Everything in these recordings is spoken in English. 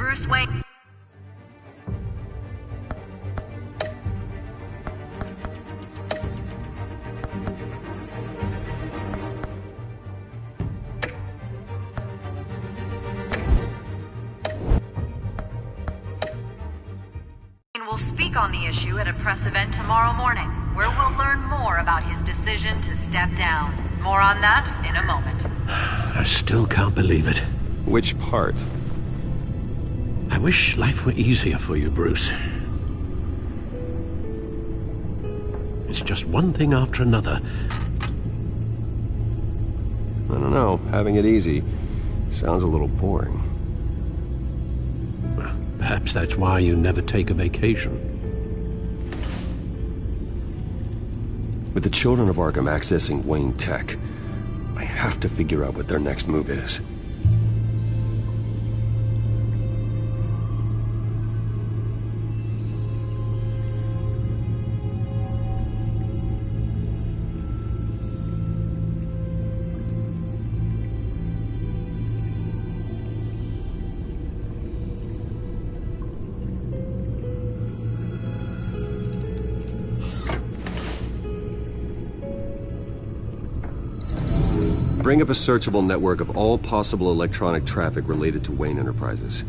Bruce Wayne will speak on the issue at a press event tomorrow morning, where we'll learn more about his decision to step down. More on that in a moment. I still can't believe it. Which part? I wish life were easier for you, Bruce. It's just one thing after another. I don't know. Having it easy sounds a little boring. Perhaps that's why you never take a vacation. With the children of Arkham accessing Wayne Tech, I have to figure out what their next move is. Bring up a searchable network of all possible electronic traffic related to Wayne Enterprises.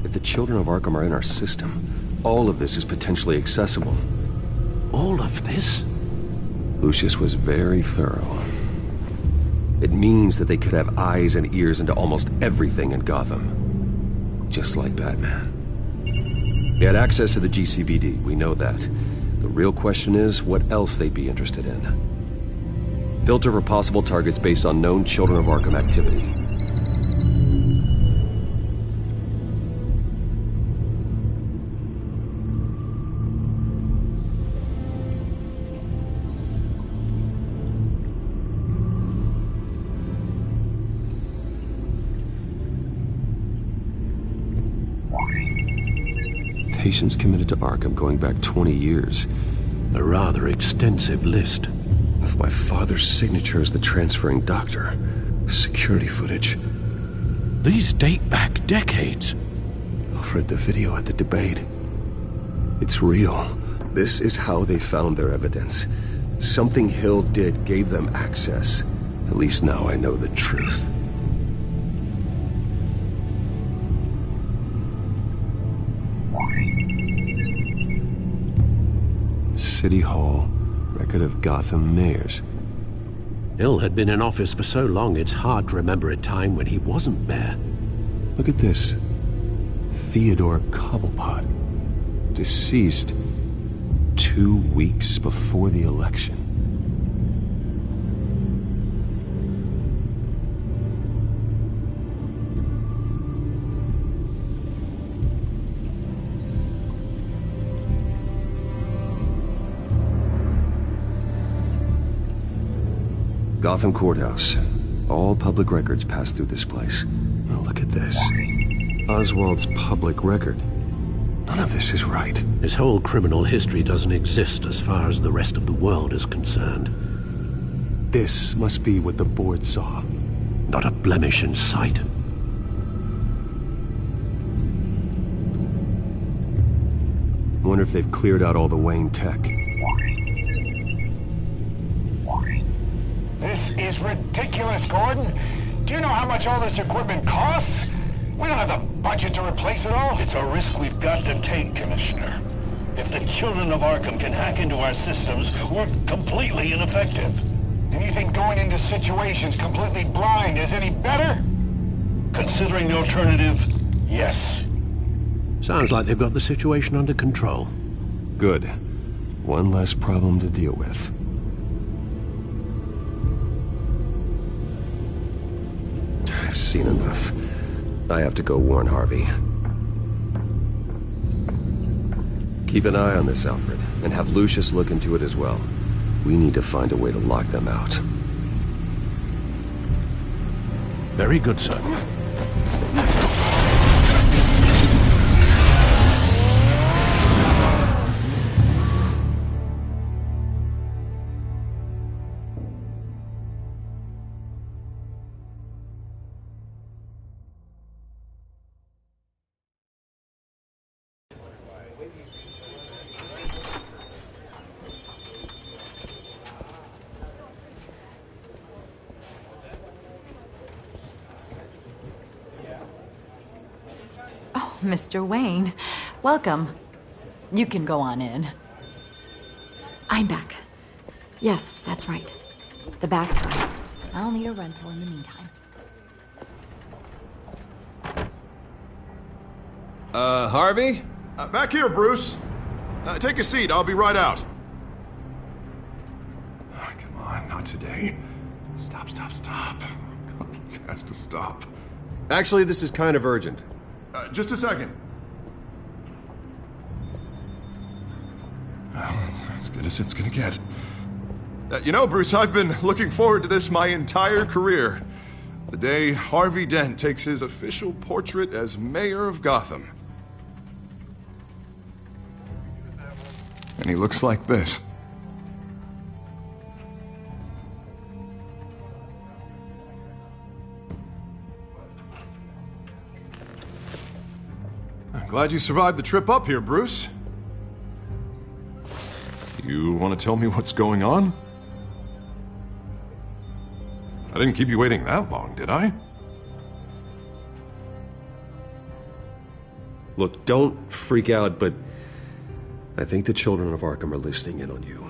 If the children of Arkham are in our system, all of this is potentially accessible. All of this? Lucius was very thorough. It means that they could have eyes and ears into almost everything in Gotham. Just like Batman. They had access to the GCPD, we know that. The real question is, what else they'd be interested in. Filter for possible targets based on known Children of Arkham activity. Patients committed to Arkham going back 20 years. A rather extensive list. With my father's signature as the transferring doctor. Security footage. These date back decades. I've read the video at the debate. It's real. This is how they found their evidence. Something Hill did gave them access. At least now I know the truth. City Hall. Record of Gotham mayors. Hill had been in office for so long it's hard to remember a time when he wasn't mayor. Look at this. Theodore Cobblepot. Deceased 2 weeks before the election. Gotham Courthouse. All public records pass through this place. Now look at this. Oswald's public record. None of this is right. His whole criminal history doesn't exist as far as the rest of the world is concerned. This must be what the board saw. Not a blemish in sight. Wonder if they've cleared out all the Wayne tech. This is ridiculous, Gordon. Do you know how much all this equipment costs? We don't have the budget to replace it all. It's a risk we've got to take, Commissioner. If the children of Arkham can hack into our systems, we're completely ineffective. And you think going into situations completely blind is any better? Considering the alternative, yes. Sounds like they've got the situation under control. Good. One less problem to deal with. I've seen enough. I have to go warn Harvey. Keep an eye on this, Alfred, and have Lucius look into it as well. We need to find a way to lock them out. Very good, sir. Mr. Wayne, welcome. You can go on in. I'm back. Yes, that's right. The Batcave. I'll need a rental in the meantime. Harvey? Back here, Bruce. Take a seat, I'll be right out. Oh, come on, not today. Stop. It has to stop. Actually, this is kind of urgent. Just a second. Well, it's as good as it's gonna get. You know, Bruce, I've been looking forward to this my entire career. The day Harvey Dent takes his official portrait as mayor of Gotham. And he looks like this. I'm glad you survived the trip up here, Bruce. You want to tell me what's going on? I didn't keep you waiting that long, did I? Look, don't freak out, but I think the children of Arkham are listening in on you.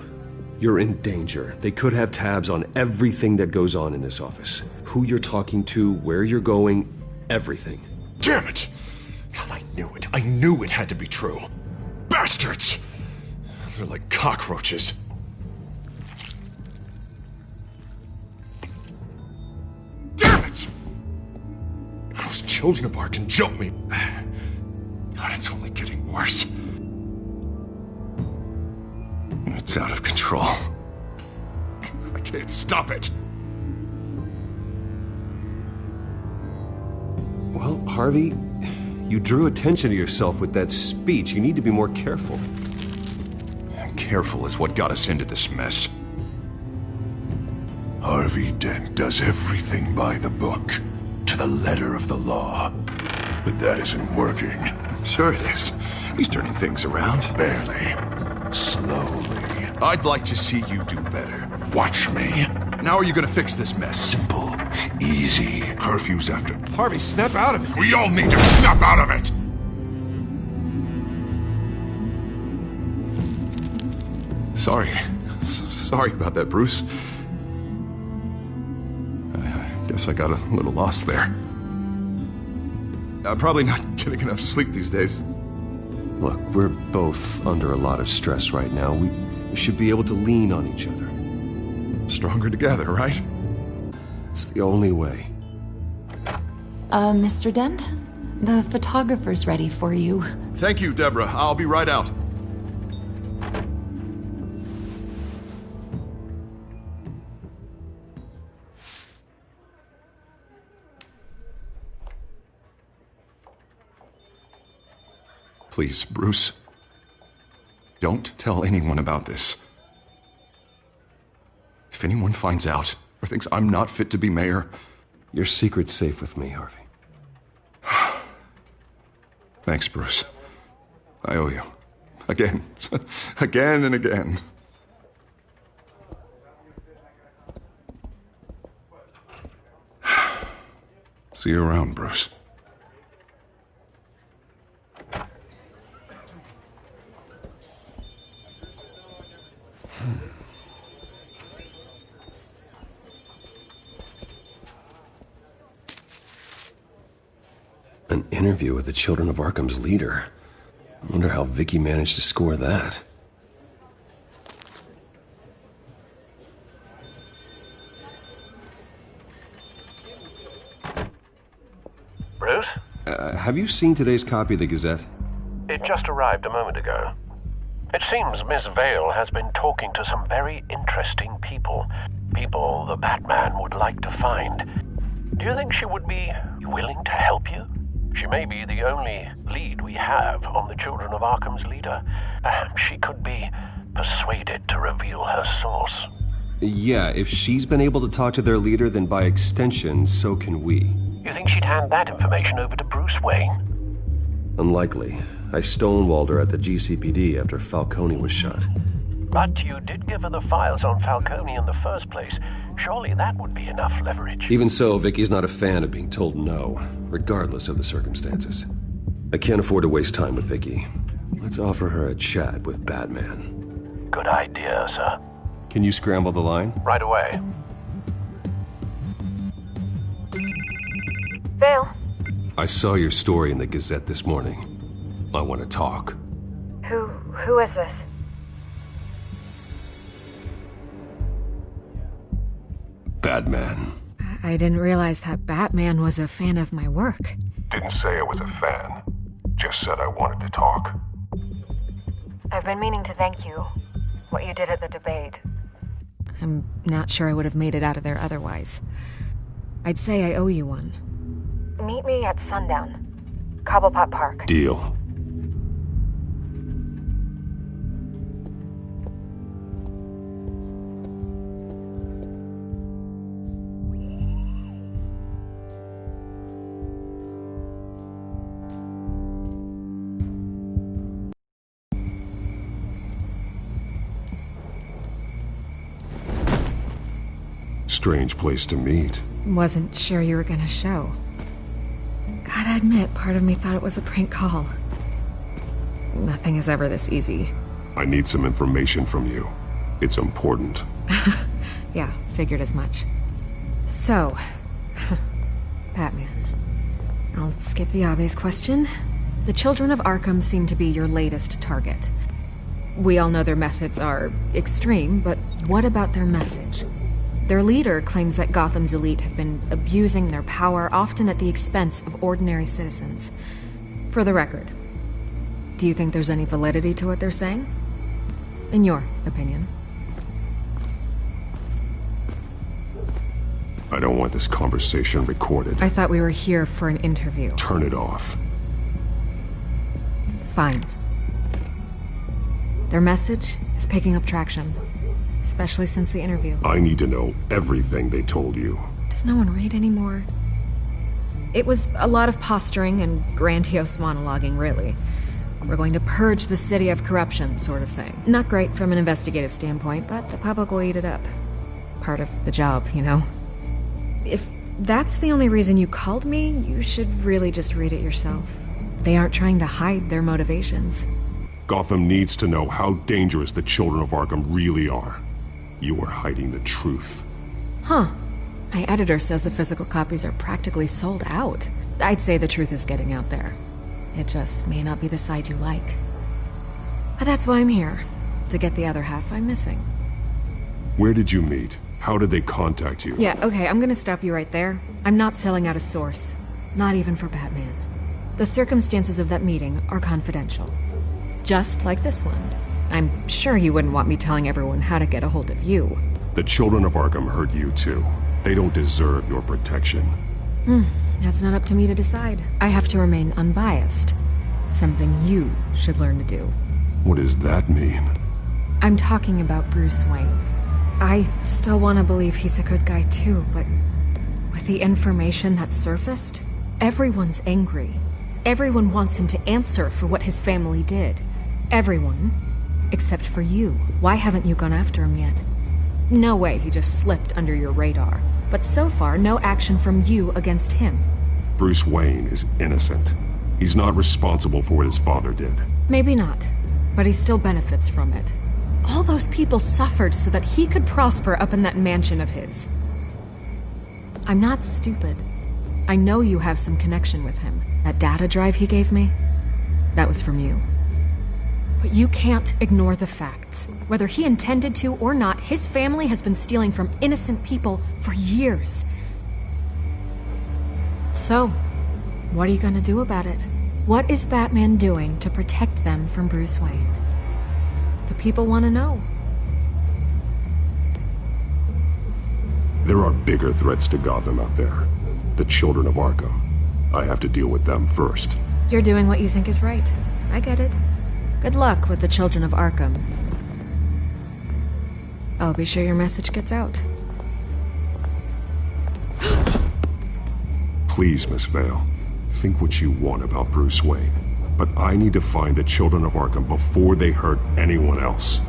You're in danger. They could have tabs on everything that goes on in this office. Who you're talking to, where you're going, everything. Damn it! God, I knew it. I knew it had to be true. Bastards! They're like cockroaches. Damn it! Those children of Arkham jumped me. God, it's only getting worse. It's out of control. I can't stop it. Well, Harvey, you drew attention to yourself with that speech. You need to be more careful. Careful is what got us into this mess. Harvey Dent does everything by the book, to the letter of the law. But that isn't working. Sure it is. He's turning things around. Barely. Slowly. I'd like to see you do better. Watch me. Now are you gonna fix this mess? Simple. Easy. Curfews after. Harvey, snap out of it. We all need to snap out of it! Sorry about that, Bruce. I guess I got a little lost there. I'm probably not getting enough sleep these days. Look, we're both under a lot of stress right now. We should be able to lean on each other. Stronger together, right? It's the only way. Mr. Dent? The photographer's ready for you. Thank you, Deborah. I'll be right out. Please, Bruce. Don't tell anyone about this. If anyone finds out or thinks I'm not fit to be mayor... Your secret's safe with me, Harvey. Thanks, Bruce. I owe you. Again. Again and again. See you around, Bruce. An interview with the Children of Arkham's leader. I wonder how Vicky managed to score that. Bruce? Have you seen today's copy of the Gazette? It just arrived a moment ago. It seems Miss Vale has been talking to some very interesting people. People the Batman would like to find. Do you think she would be willing to help you? She may be the only lead we have on the Children of Arkham's leader. Perhaps she could be persuaded to reveal her source. Yeah, if she's been able to talk to their leader, then by extension, so can we. You think she'd hand that information over to Bruce Wayne? Unlikely. I stonewalled her at the GCPD after Falcone was shot. But you did give her the files on Falcone in the first place. Surely that would be enough leverage. Even so, Vicky's not a fan of being told no, regardless of the circumstances. I can't afford to waste time with Vicky. Let's offer her a chat with Batman. Good idea, sir. Can you scramble the line? Right away. Vale. I saw your story in the Gazette this morning. I want to talk. Who is this? Batman. I didn't realize that Batman was a fan of my work. Didn't say I was a fan. Just said I wanted to talk. I've been meaning to thank you. What you did at the debate. I'm not sure I would have made it out of there otherwise. I'd say I owe you one. Meet me at sundown. Cobblepot Park. Deal. Strange place to meet. Wasn't sure you were gonna show. Gotta admit, part of me thought it was a prank call. Nothing is ever this easy. I need some information from you. It's important. Yeah, figured as much. So, Batman. I'll skip the obvious question. The children of Arkham seem to be your latest target. We all know their methods are extreme, but what about their message? Their leader claims that Gotham's elite have been abusing their power, often at the expense of ordinary citizens. For the record, do you think there's any validity to what they're saying? In your opinion? I don't want this conversation recorded. I thought we were here for an interview. Turn it off. Fine. Their message is picking up traction. Especially since the interview. I need to know everything they told you. Does no one read anymore? It was a lot of posturing and grandiose monologuing, really. We're going to purge the city of corruption, sort of thing. Not great from an investigative standpoint, but the public will eat it up. Part of the job, you know? If that's the only reason you called me, you should really just read it yourself. They aren't trying to hide their motivations. Gotham needs to know how dangerous the children of Arkham really are. You are hiding the truth. Huh. My editor says the physical copies are practically sold out. I'd say the truth is getting out there. It just may not be the side you like. But that's why I'm here. To get the other half I'm missing. Where did you meet? How did they contact you? Yeah, okay, I'm gonna stop you right there. I'm not selling out a source. Not even for Batman. The circumstances of that meeting are confidential. Just like this one. I'm sure you wouldn't want me telling everyone how to get a hold of you. The children of Arkham hurt you too. They don't deserve your protection. That's not up to me to decide. I have to remain unbiased. Something you should learn to do. What does that mean? I'm talking about Bruce Wayne. I still want to believe he's a good guy too, but with the information that surfaced, everyone's angry. Everyone wants him to answer for what his family did. Everyone. Except for you. Why haven't you gone after him yet? No way he just slipped under your radar. But so far, no action from you against him. Bruce Wayne is innocent. He's not responsible for what his father did. Maybe not, but he still benefits from it. All those people suffered so that he could prosper up in that mansion of his. I'm not stupid. I know you have some connection with him. That data drive he gave me, that was from you. But you can't ignore the facts. Whether he intended to or not, his family has been stealing from innocent people for years. So, what are you gonna do about it? What is Batman doing to protect them from Bruce Wayne? The people want to know. There are bigger threats to Gotham out there. The children of Arkham. I have to deal with them first. You're doing what you think is right. I get it. Good luck with the children of Arkham. I'll be sure your message gets out. Please, Miss Vale. Think what you want about Bruce Wayne. But I need to find the children of Arkham before they hurt anyone else.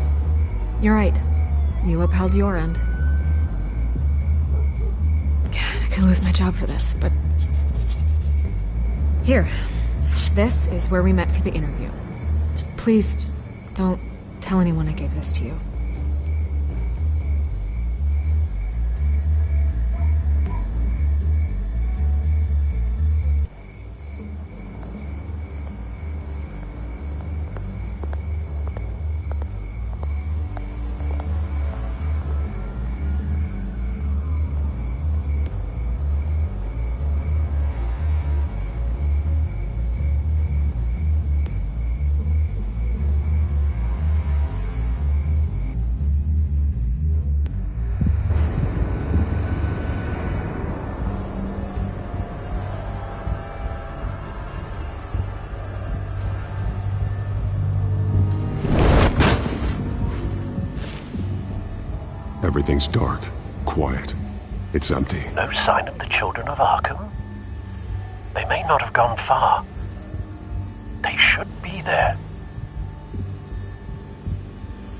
You're right. You upheld your end. God, I could lose my job for this, but... Here, This is where we met for the interview. Please, don't tell anyone I gave this to you. Everything's dark, quiet. It's empty. No sign of the children of Arkham? They may not have gone far. They should be there.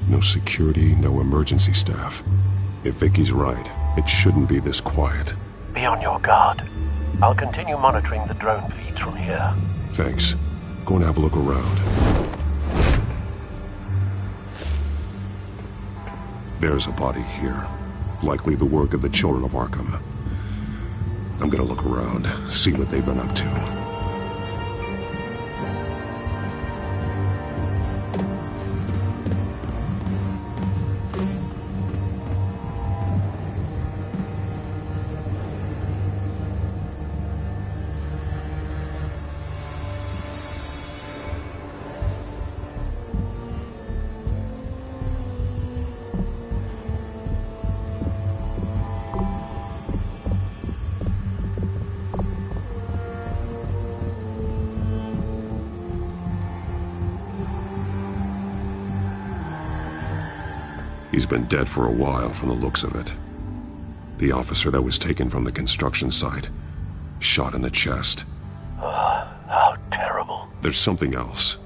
No security, no emergency staff. If Vicky's right, it shouldn't be this quiet. Be on your guard. I'll continue monitoring the drone feeds from here. Thanks. Go and have a look around. There's a body here. Likely the work of the children of Arkham. I'm gonna look around, see what they've been up to. He's been dead for a while from the looks of it. The officer that was taken from the construction site. Shot in the chest. How terrible. There's something else.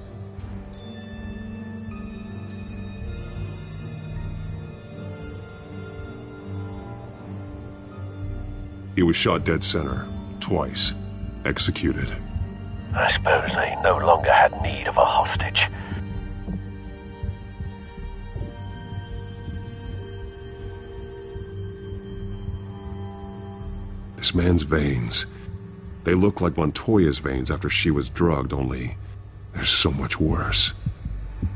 He was shot dead center. Twice. Executed. I suppose they no longer had need of a hostage. This man's veins. They look like Montoya's veins after she was drugged, only they're so much worse.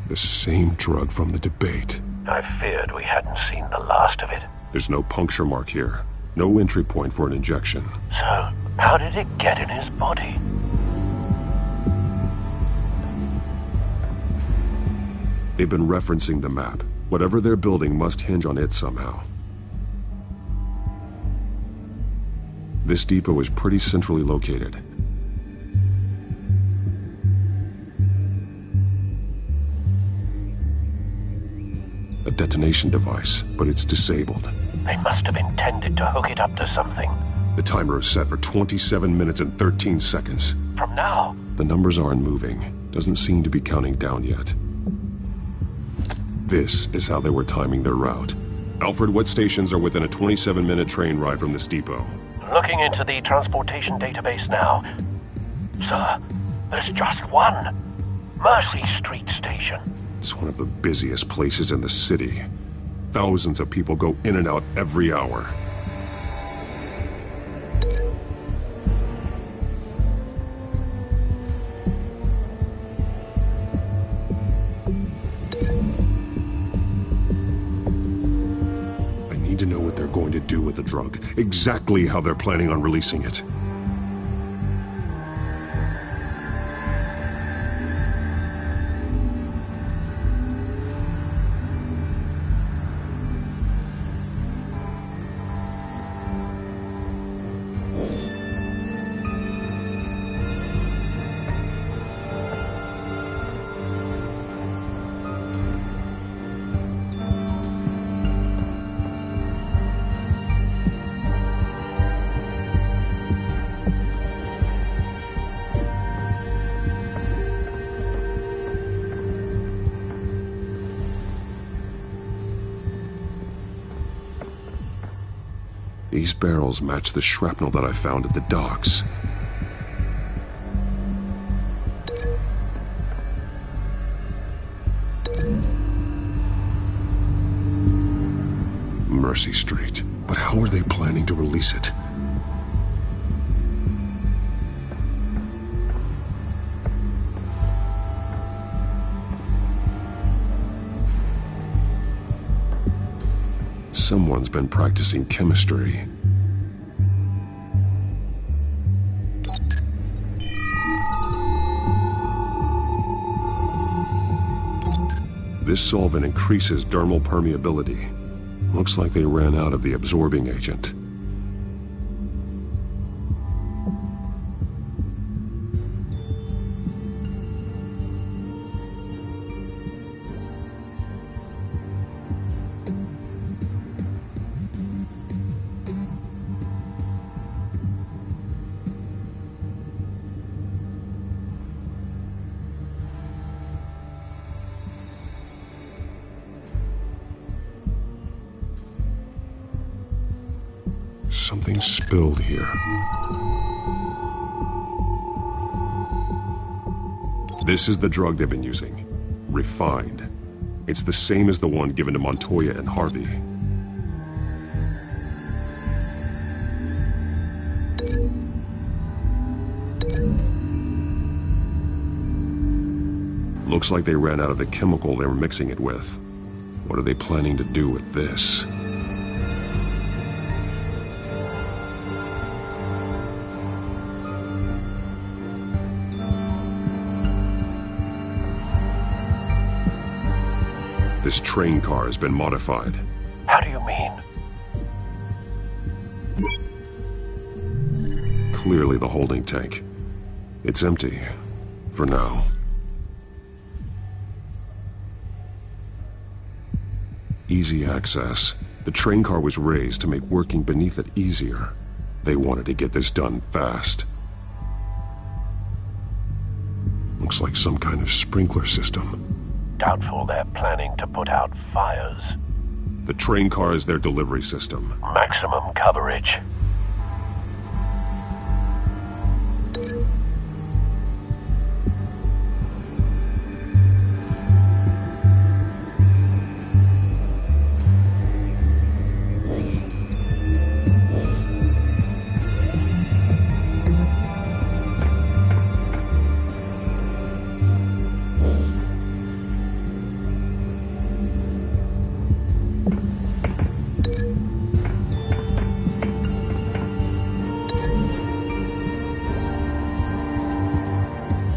The same drug from the debate. I feared we hadn't seen the last of it. There's no puncture mark here. No entry point for an injection. So, how did it get in his body? They've been referencing the map. Whatever they're building must hinge on it somehow. This depot is pretty centrally located. A detonation device, but it's disabled. They must have intended to hook it up to something. The timer is set for 27 minutes and 13 seconds. From now? The numbers aren't moving. Doesn't seem to be counting down yet. This is how they were timing their route. Alfred, what stations are within a 27-minute train ride from this depot? Looking into the transportation database now. Sir, there's just one. Mercy Street Station. It's one of the busiest places in the city. Thousands of people go in and out every hour. I need to know what they're going to do with the drug. Exactly how they're planning on releasing it. These barrels match the shrapnel that I found at the docks. Mercy Street. But how are they planning to release it? Someone's been practicing chemistry. This solvent increases dermal permeability. Looks like they ran out of the absorbing agent. Something spilled here. This is the drug they've been using. Refined. It's the same as the one given to Montoya and Harvey. Looks like they ran out of the chemical they were mixing it with. What are they planning to do with this? This train car has been modified. How do you mean? Clearly the holding tank. It's empty. For now. Easy access. The train car was raised to make working beneath it easier. They wanted to get this done fast. Looks like some kind of sprinkler system. Doubtful they're planning to put out fires. The train car is their delivery system. Maximum coverage.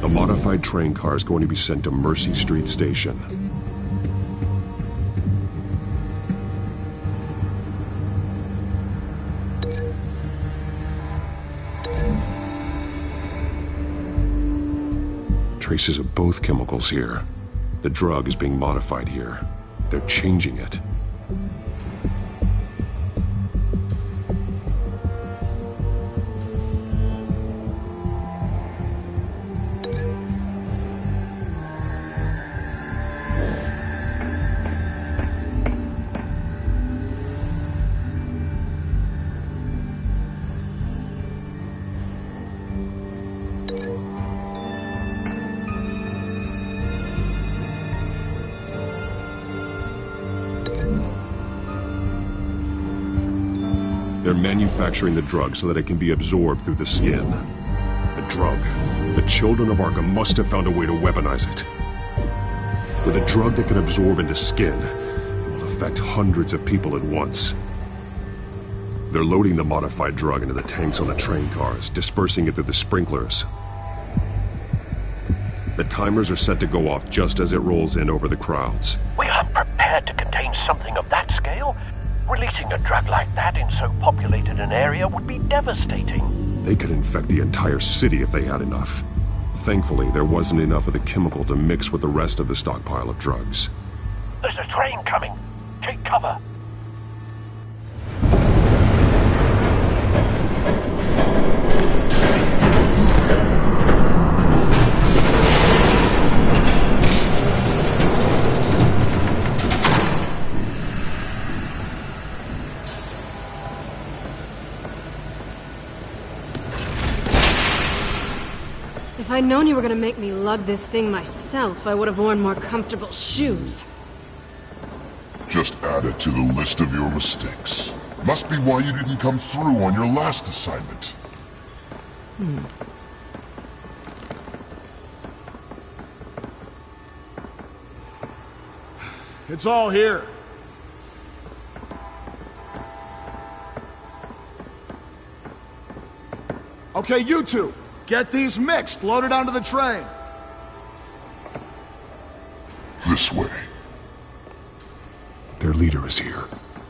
The modified train car is going to be sent to Mercy Street Station. Traces of both chemicals here. The drug is being modified here. They're changing it. They're manufacturing the drug so that it can be absorbed through the skin. The drug. The children of Arkham must have found a way to weaponize it. With a drug that can absorb into skin, it will affect hundreds of people at once. They're loading the modified drug into the tanks on the train cars, dispersing it through the sprinklers. The timers are set to go off just as it rolls in over the crowds. We aren't prepared to contain something of that scale. Releasing a drug like that in so populated an area would be devastating. They could infect the entire city if they had enough. Thankfully, there wasn't enough of the chemical to mix with the rest of the stockpile of drugs. There's a train coming. Take cover. If I'd known you were gonna make me lug this thing myself, I would have worn more comfortable shoes. Just add it to the list of your mistakes. Must be why you didn't come through on your last assignment. It's all here. Okay, you two, get these mixed, loaded onto the train. This way. Their leader is here,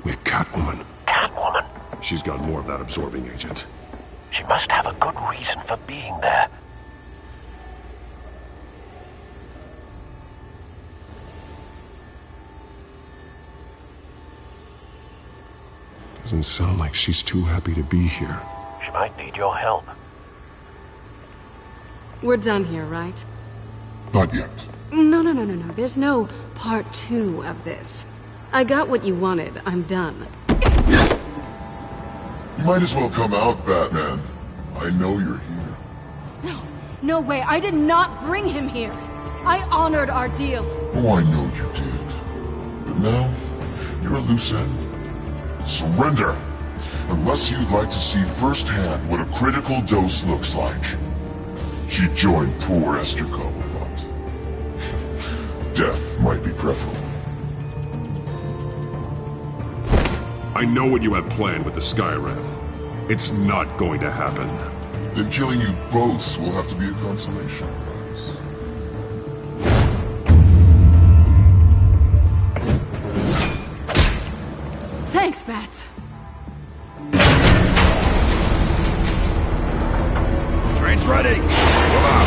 with Catwoman. Catwoman? She's got more of that absorbing agent. She must have a good reason for being there. Doesn't sound like she's too happy to be here. She might need your help. We're done here, right? Not yet. No. There's no part 2 of this. I got what you wanted. I'm done. You might as well come out, Batman. I know you're here. No way. I did not bring him here. I honored our deal. Oh, I know you did. But now, you're a loose end. Surrender! Unless you'd like to see firsthand what a critical dose looks like. She joined poor Esther Cobblepot. Death might be preferable. I know what you have planned with the Skyrim. It's not going to happen. Then killing you both will have to be a consolation prize. Thanks, Bats. Train's ready. Come on.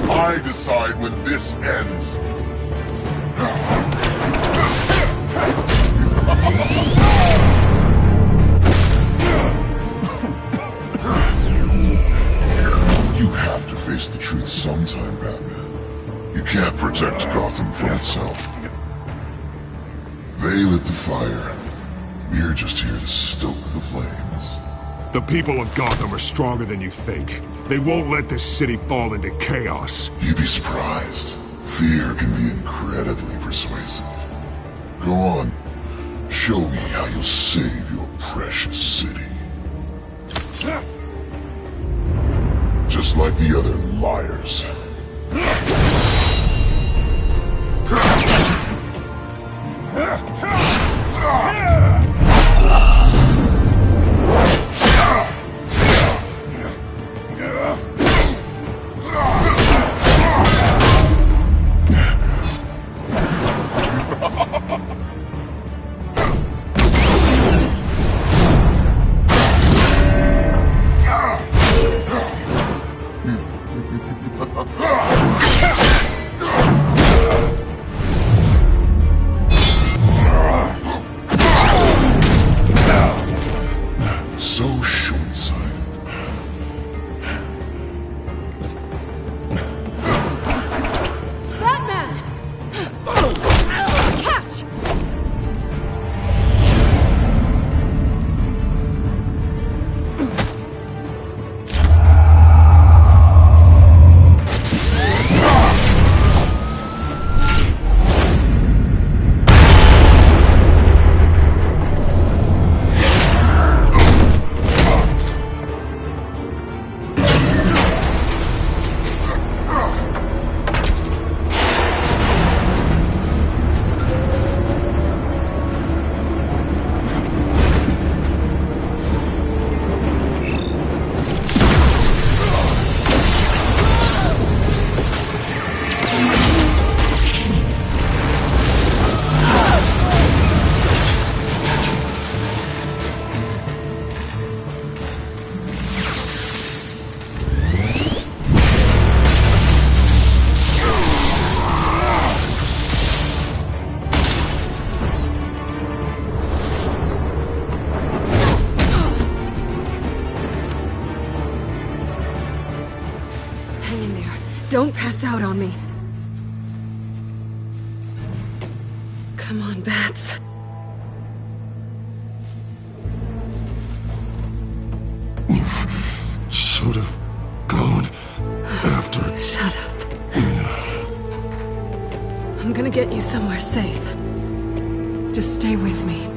I decide when this ends. You have to face the truth sometime, Batman. You can't protect Gotham from itself. They lit the fire. We're just here to stoke the flames. The people of Gotham are stronger than you think. They won't let this city fall into chaos. You'd be surprised. Fear can be incredibly persuasive. Go on. Show me how you'll save your precious city. Just like the other liars. Don't pass out on me. Come on, Bats. Should have gone after... Shut up. I'm gonna get you somewhere safe. Just stay with me.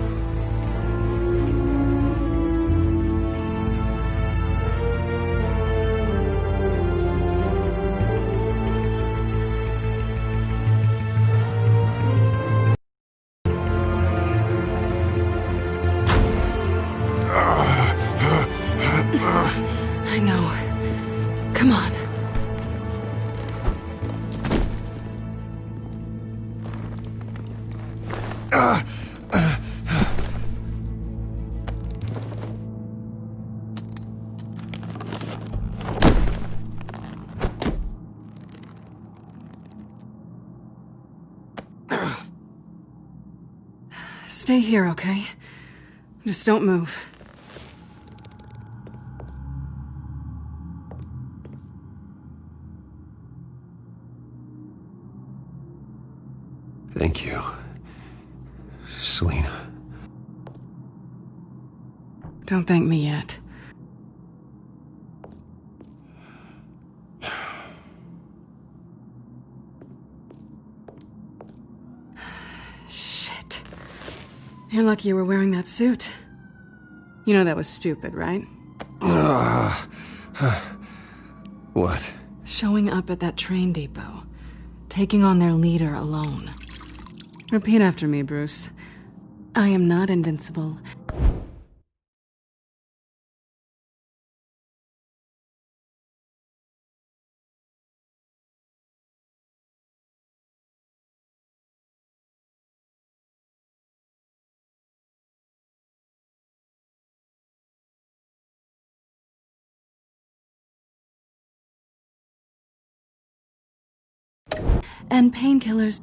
I know. Come on. Stay here, okay? Just don't move. Thank you, Selina. Don't thank me yet. Shit. You're lucky you were wearing that suit. You know that was stupid, right? What? Showing up at that train depot. Taking on their leader alone. Repeat after me, Bruce. I am not invincible. And painkillers.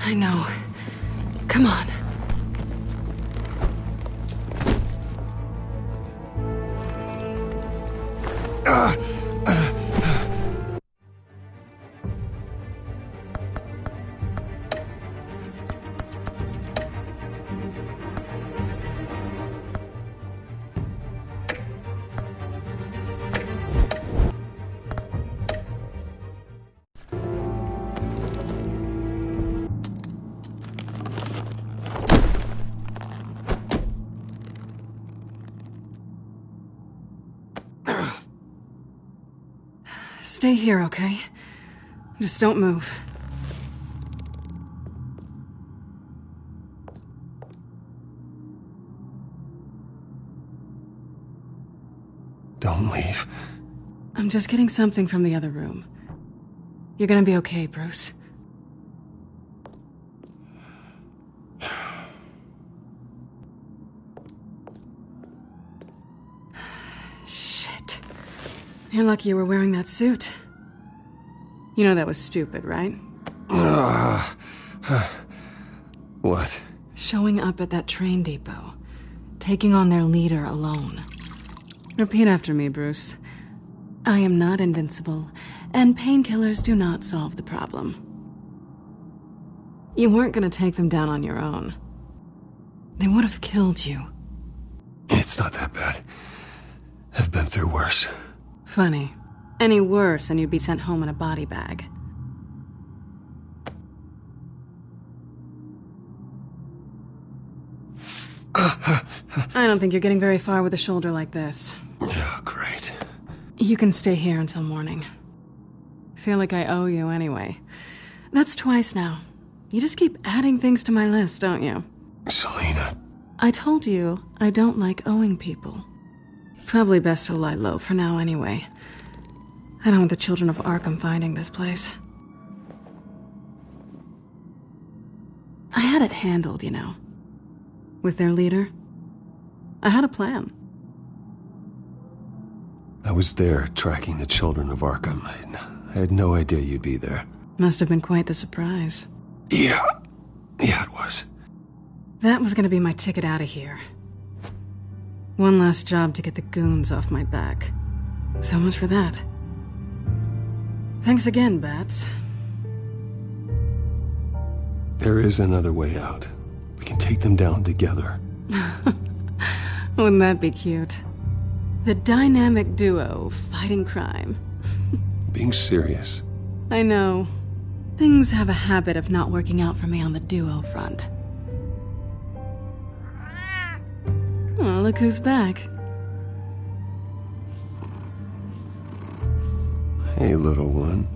I know. Come on. Stay here, okay? Just don't move. Don't leave. I'm just getting something from the other room. You're gonna be okay, Bruce. Shit. You're lucky you were wearing that suit. You know that was stupid, right? What? Showing up at that train depot. Taking on their leader alone. Repeat after me, Bruce. I am not invincible, and painkillers do not solve the problem. You weren't gonna take them down on your own. They would have killed you. It's not that bad. I've been through worse. Funny. Any worse and you'd be sent home in a body bag. I don't think you're getting very far with a shoulder like this. Oh, great. You can stay here until morning. Feel like I owe you anyway. That's twice now. You just keep adding things to my list, don't you? Selina. I told you I don't like owing people. Probably best to lie low for now anyway. I don't want the children of Arkham finding this place. I had it handled, you know. With their leader. I had a plan. I was there tracking the children of Arkham. I had no idea you'd be there. Must have been quite the surprise. Yeah, it was. That was gonna be my ticket out of here. One last job to get the goons off my back. So much for that. Thanks again, Bats. There is another way out. We can take them down together. Wouldn't that be cute? The dynamic duo fighting crime. Being serious. I know. Things have a habit of not working out for me on the duo front. Oh, look who's back. Hey, little one.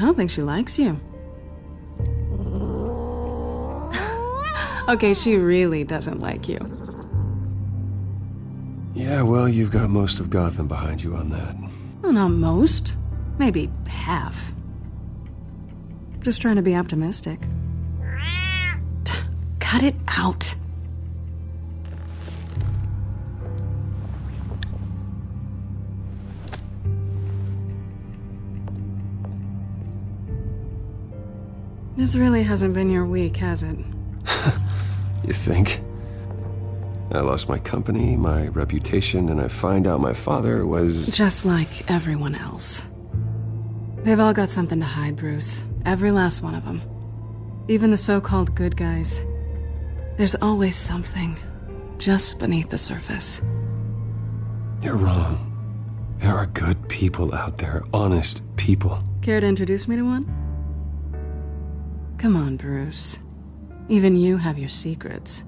don't think she likes you. Okay, she really doesn't like you. Yeah, well, you've got most of Gotham behind you on that. Well, not most. Maybe half. Just trying to be optimistic. Cut it out. This really hasn't been your week, has it? You think? I lost my company, my reputation, and I find out my father was... Just like everyone else. They've all got something to hide, Bruce. Every last one of them. Even the so-called good guys. There's always something just beneath the surface. You're wrong. There are good people out there, honest people. Care to introduce me to one? Come on, Bruce. Even you have your secrets.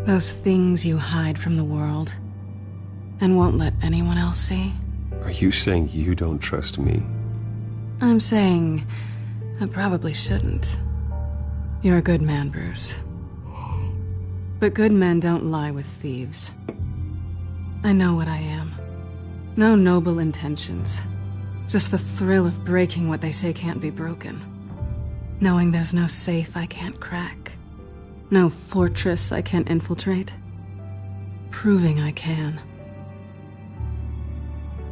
Those things you hide from the world and won't let anyone else see. Are you saying you don't trust me? I'm saying I probably shouldn't. You're a good man, Bruce. But good men don't lie with thieves. I know what I am. No noble intentions. Just the thrill of breaking what they say can't be broken. Knowing there's no safe I can't crack. No fortress I can't infiltrate. Proving I can.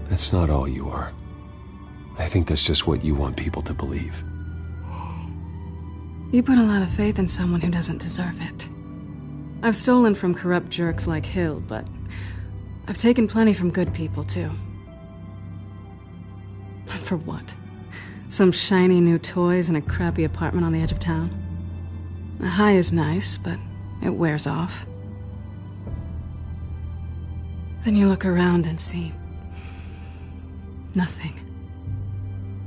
That's not all you are. I think that's just what you want people to believe. You put a lot of faith in someone who doesn't deserve it. I've stolen from corrupt jerks like Hill, but I've taken plenty from good people, too. For what? Some shiny new toys and a crappy apartment on the edge of town? The high is nice, but it wears off. Then you look around and see nothing.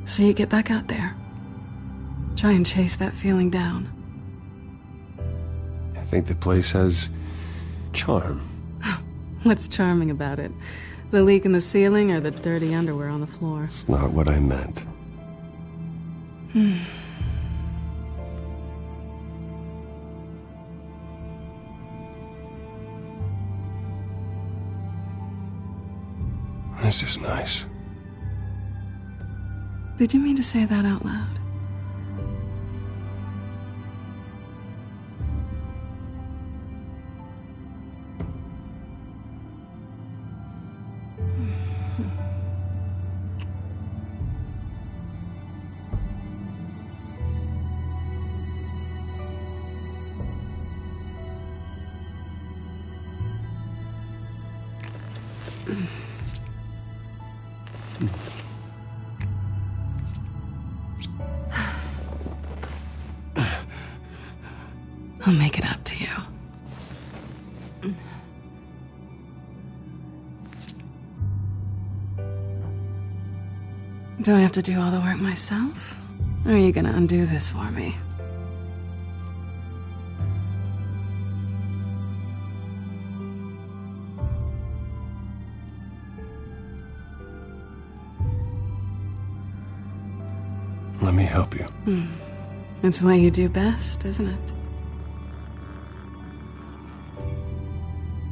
So you get back out there. Try and chase that feeling down. I think the place has charm. What's charming about it? The leak in the ceiling or the dirty underwear on the floor? It's not what I meant. This is nice. Did you mean to say that out loud? I'll make it up to you. Do I have to do all the work myself? Or are you gonna undo this for me? Let me help you. It's what you do best, isn't it?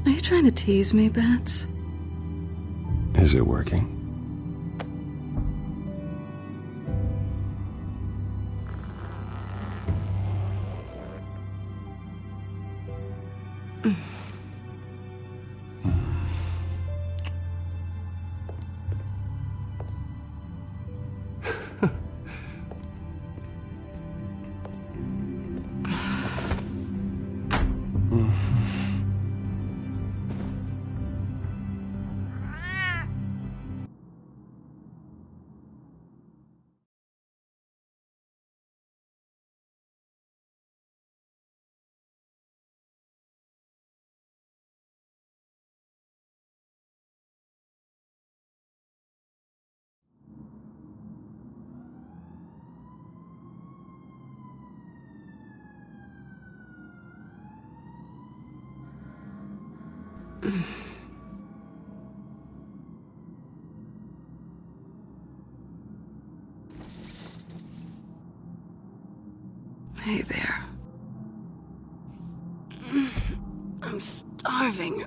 Are you trying to tease me, Bats? Is it working? Hey there. I'm starving.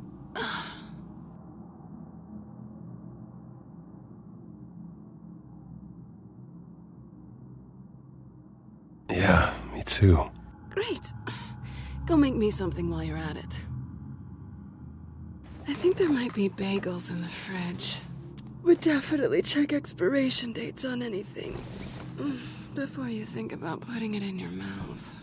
Yeah, me too. Great. Go make me something while you're at it. I think there might be bagels in the fridge. Would definitely check expiration dates on anything before you think about putting it in your mouth.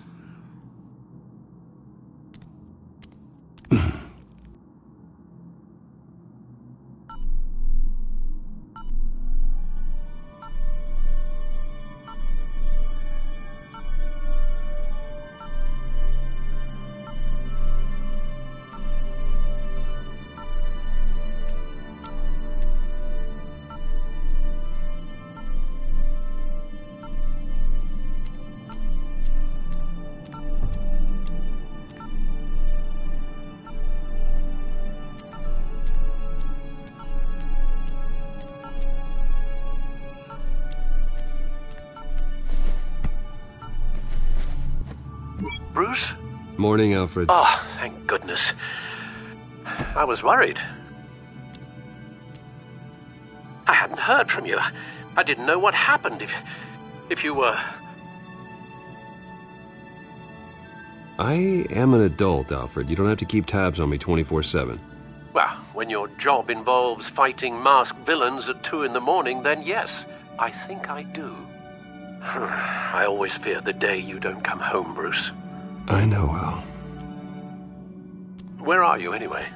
Bruce? Morning, Alfred. Oh, thank goodness. I was worried. I hadn't heard from you. I didn't know what happened if you were... I am an adult, Alfred. You don't have to keep tabs on me 24/7. Well, when your job involves fighting masked villains at 2 in the morning, then yes, I think I do. I always fear the day you don't come home, Bruce. I know, Al. Where are you, anyway?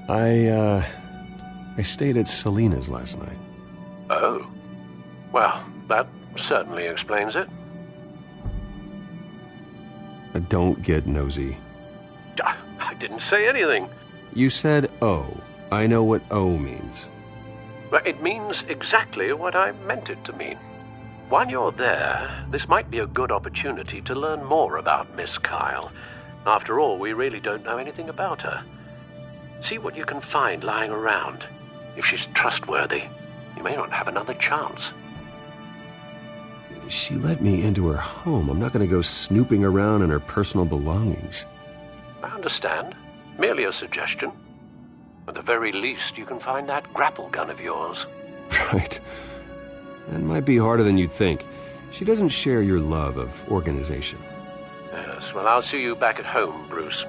I stayed at Selena's last night. Oh. Well, that certainly explains it. Don't get nosy. I didn't say anything. You said O. I know what O means. But it means exactly what I meant it to mean. While you're there, this might be a good opportunity to learn more about Miss Kyle. After all, we really don't know anything about her. See what you can find lying around. If she's trustworthy, you may not have another chance. She let me into her home. I'm not going to go snooping around in her personal belongings. I understand. Merely a suggestion. At the very least, you can find that grapple gun of yours. Right. That might be harder than you'd think. She doesn't share your love of organization. Yes, well, I'll see you back at home, Bruce.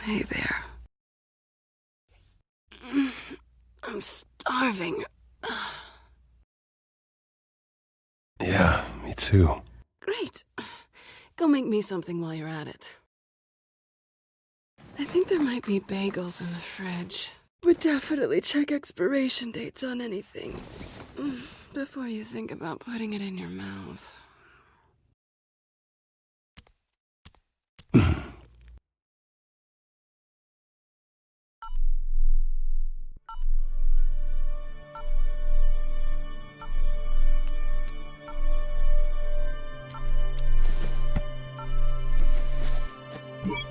Hey there. I'm starving. Yeah, me too. Great. Go make me something while you're at it. I think there might be bagels in the fridge. But definitely check expiration dates on anything before you think about putting it in your mouth.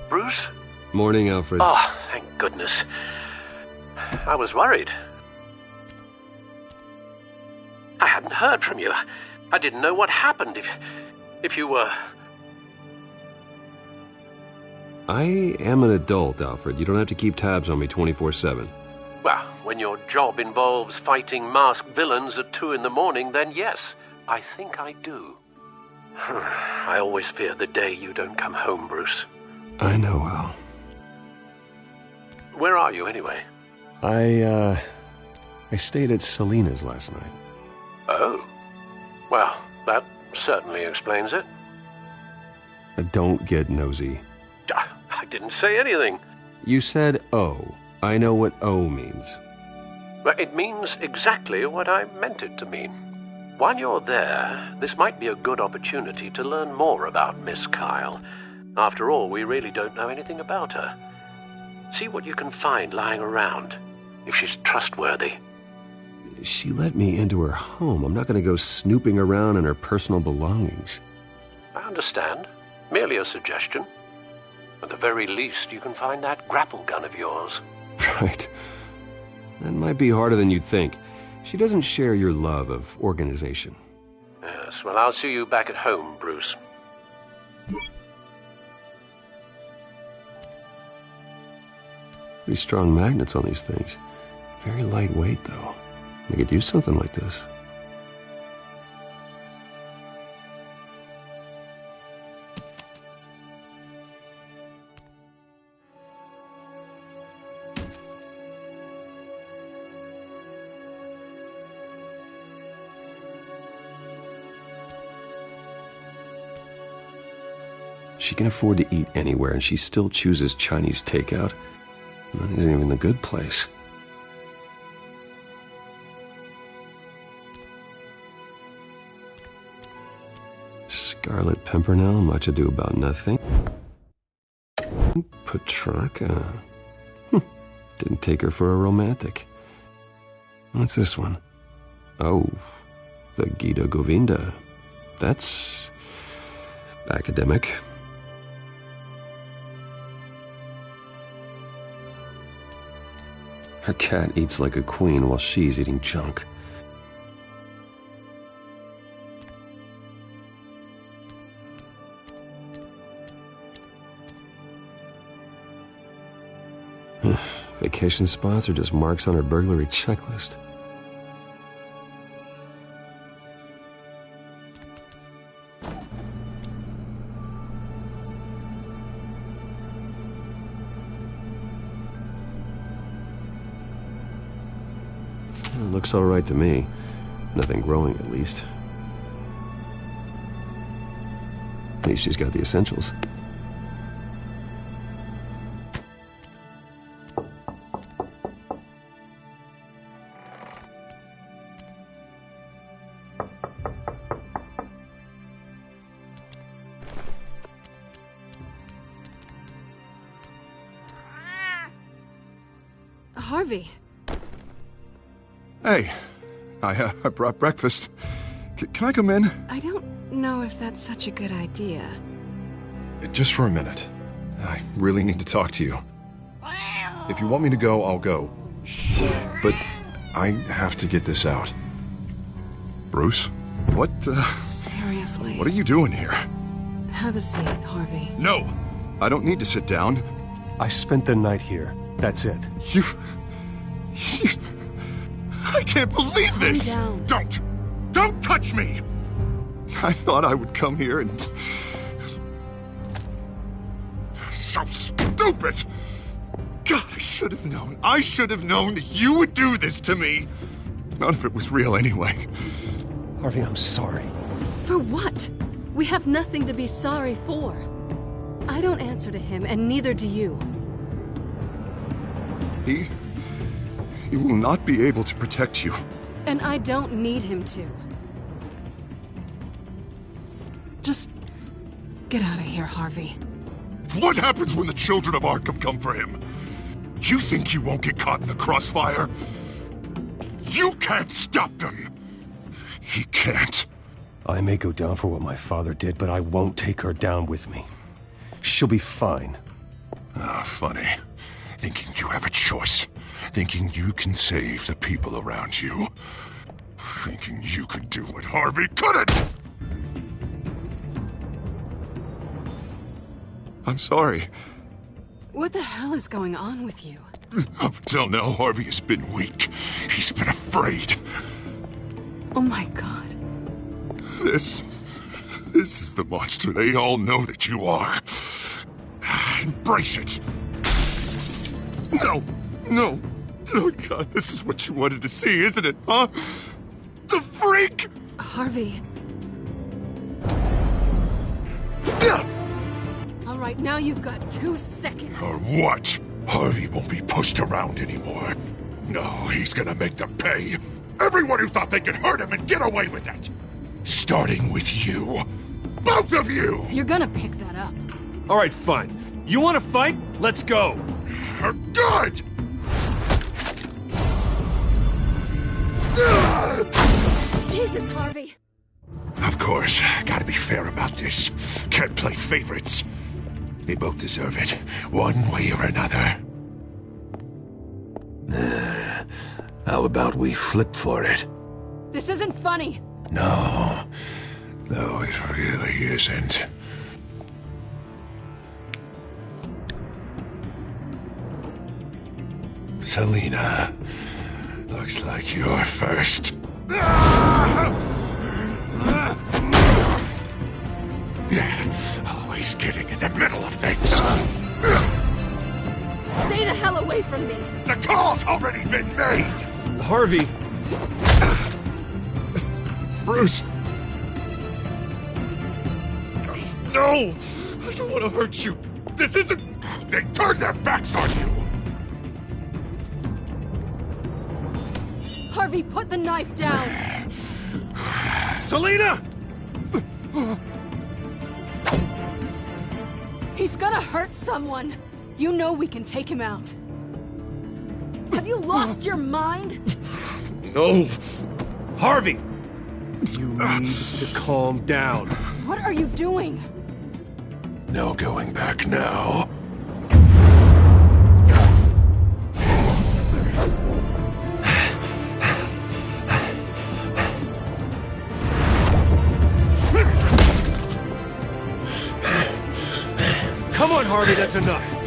Bruce? Morning, Alfred. Oh, thank goodness. I was worried. I hadn't heard from you. I didn't know what happened if you were... I am an adult, Alfred. You don't have to keep tabs on me 24/7. Well, when your job involves fighting masked villains at 2 in the morning, then yes, I think I do. I always fear the day you don't come home, Bruce. I know, Al. Where are you, anyway? I stayed at Selena's last night. Oh. Well, that certainly explains it. Don't get nosy. I didn't say anything. You said O. I know what O means. But it means exactly what I meant it to mean. While you're there, this might be a good opportunity to learn more about Miss Kyle. After all, we really don't know anything about her. See what you can find lying around, if she's trustworthy. She let me into her home. I'm not going to go snooping around in her personal belongings. I understand. Merely a suggestion. At the very least, you can find that grapple gun of yours. Right. That might be harder than you'd think. She doesn't share your love of organization. Yes, well, I'll see you back at home, Bruce. Pretty strong magnets on these things. Very lightweight, though. I could use something like this. She can afford to eat anywhere, and she still chooses Chinese takeout. That isn't even the good place. Scarlet Pimpernel, much ado about nothing. Petrarca. Didn't take her for a romantic. What's this one? Oh, the Gita Govinda. That's academic. Her cat eats like a queen while she's eating junk. Vacation spots are just marks on her burglary checklist. Looks all right to me. Nothing growing, at least. At least she's got the essentials. Harvey. Hey, I brought breakfast. Can I come in? I don't know if that's such a good idea. Just for a minute. I really need to talk to you. If you want me to go, I'll go. But I have to get this out. Bruce? What, Seriously. What are you doing here? Have a seat, Harvey. No! I don't need to sit down. I spent the night here. That's it. You... I can't believe this! Calm down. Don't! Don't touch me! I thought I would come here and... So stupid! God, I should have known. I should have known that you would do this to me. None of it was real anyway. Harvey, I'm sorry. For what? We have nothing to be sorry for. I don't answer to him, and neither do you. He will not be able to protect you. And I don't need him to. Just get out of here, Harvey. What happens when the children of Arkham come for him? You think you won't get caught in the crossfire? You can't stop them. He can't. I may go down for what my father did, but I won't take her down with me. She'll be fine. Ah, funny. Thinking you have a choice. Thinking you can save the people around you. Thinking you could do what Harvey couldn't! I'm sorry. What the hell is going on with you? Up until now, Harvey has been weak. He's been afraid. Oh my God. This is the monster they all know that you are. Embrace it. No. Oh God, this is what you wanted to see, isn't it, huh? The freak! Harvey. All right, now you've got 2 seconds. Or what? Harvey won't be pushed around anymore. No, he's gonna make them pay. Everyone who thought they could hurt him and get away with it. Starting with you. Both of you! You're gonna pick that up. All right, fine. You want to fight? Let's go. Good! Jesus, Harvey. Of course, gotta be fair about this. Can't play favorites. They both deserve it, one way or another. How about we flip for it? This isn't funny. No, it really isn't. Selina, looks like you're first. Always getting in the middle of things. Stay the hell away from me. The call's already been made. Harvey. Bruce. No! I don't want to hurt you. This isn't... They turned their backs on you. Harvey, put the knife down. Selina! He's gonna hurt someone. You know we can take him out. Have you lost your mind? No. Harvey! You need to calm down. What are you doing? No going back now. Come on, Harvey, that's enough.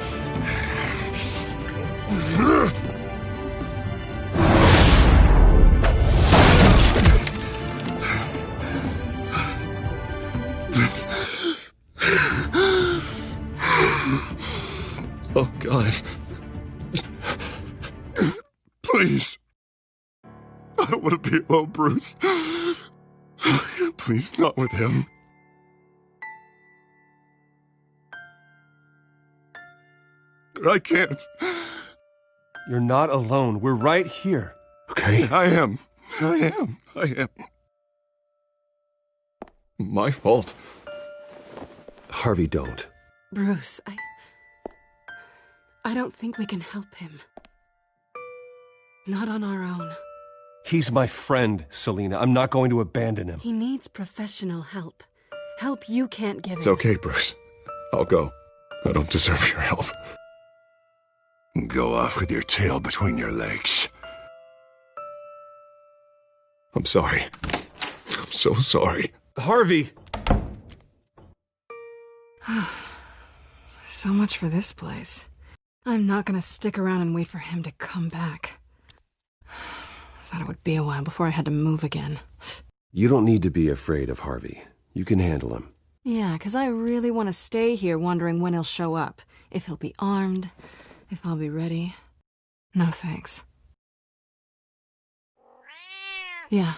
Oh, God. Please. I don't want to be alone, Bruce. Please, not with him. I can't. You're not alone. We're right here. Okay, I am. My fault. Harvey, don't. Bruce, I don't think we can help him. Not on our own. He's my friend, Selina. I'm not going to abandon him. He needs professional help. Help you can't give him. It's okay, Bruce. I'll go. I don't deserve your help. Go off with your tail between your legs. I'm sorry. I'm so sorry. Harvey! So much for this place. I'm not gonna stick around and wait for him to come back. Thought it would be a while before I had to move again. You don't need to be afraid of Harvey. You can handle him. Yeah, 'cause I really want to stay here wondering when he'll show up. If he'll be armed, if I'll be ready. No thanks. Yeah,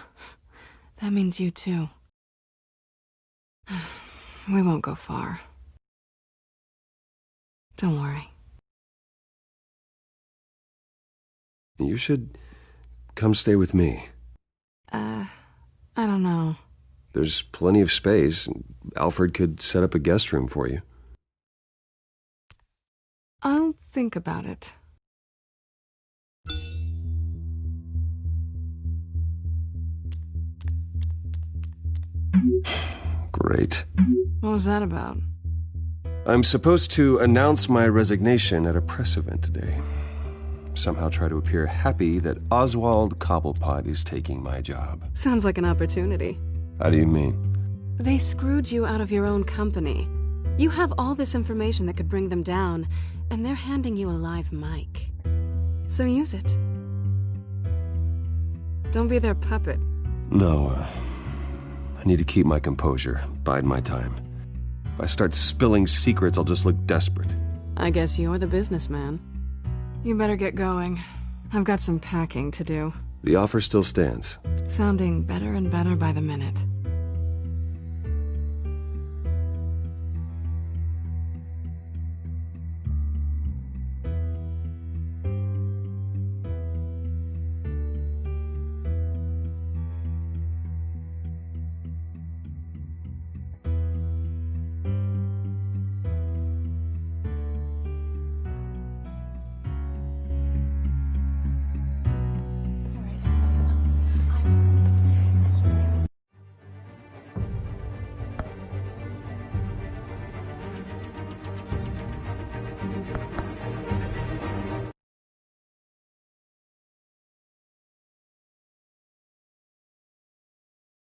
that means you too. We won't go far. Don't worry. You should come stay with me. I don't know. There's plenty of space. Alfred could set up a guest room for you. I'll think about it. Great. What was that about? I'm supposed to announce my resignation at a press event today. Somehow try to appear happy that Oswald Cobblepot is taking my job. Sounds like an opportunity. How do you mean? They screwed you out of your own company. You have all this information that could bring them down, and they're handing you a live mic. So use it. Don't be their puppet. No, I need to keep my composure, bide my time. If I start spilling secrets, I'll just look desperate. I guess you're the businessman. You better get going. I've got some packing to do. The offer still stands. Sounding better and better by the minute.